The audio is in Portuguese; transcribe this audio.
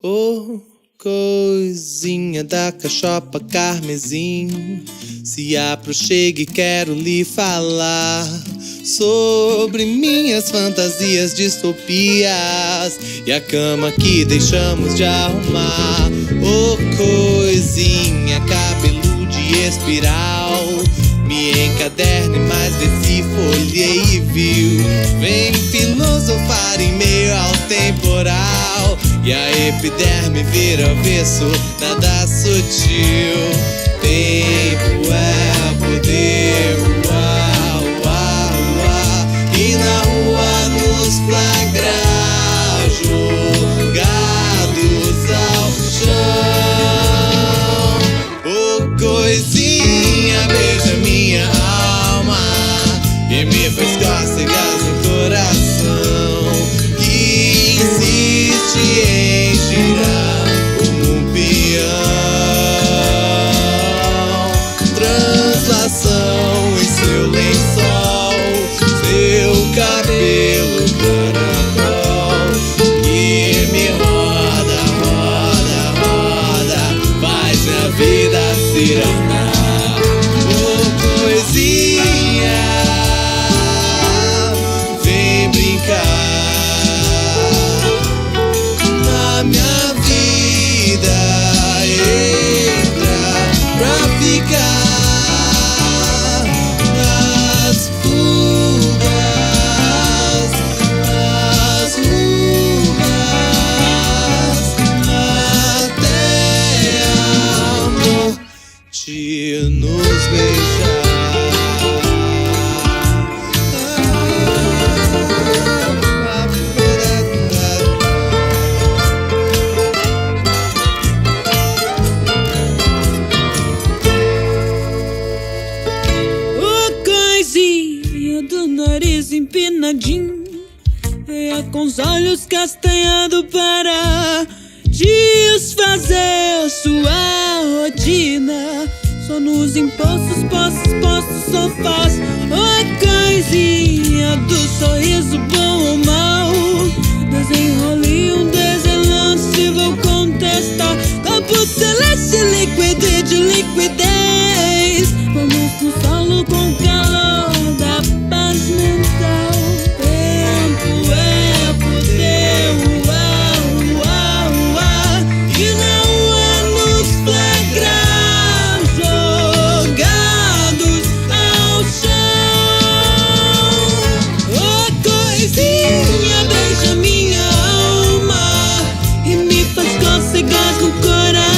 Ô coisinha da cachopa carmesim, se aproxegue e quero lhe falar sobre minhas fantasias, distopias e a cama que deixamos de arrumar. Ô coisinha, cabelo de espiral, me encaderne, mas vê se folhei e viu. Vem filosofar em meio ao temporal, e a epiderme vira avesso, nada sutil. Tempo é poder, uau, uau, uau, e na rua nos flagrar, jogados ao chão. Oh coisinha, beija minha alma e me faz cócegas no coração, que insiste em girar como um peão. Translação em seu lençol, seu cabelo caracol, que me roda, roda, roda, faz minha vida cirantar. Oh poesia, vem brincar na minha vida, entra pra ficar nas fugas, nas rugas, até a morte nos beijar. Do nariz empinadinho, veia com os olhos castanhados para desfazer sua rotina. Só nos impostos, postos, sofás. Ô coisinha do sorriso bom ou mau, desenrole desenlace, vou contestar. Corpo celeste, líquido de liquidez, vamos no solo com calor da paz mental. Tempo é poder, uau, uau, uau, e não é nos flagrar, jogados ao chão. Oh coisinha, beija minha alma e me faz cócegas no coração.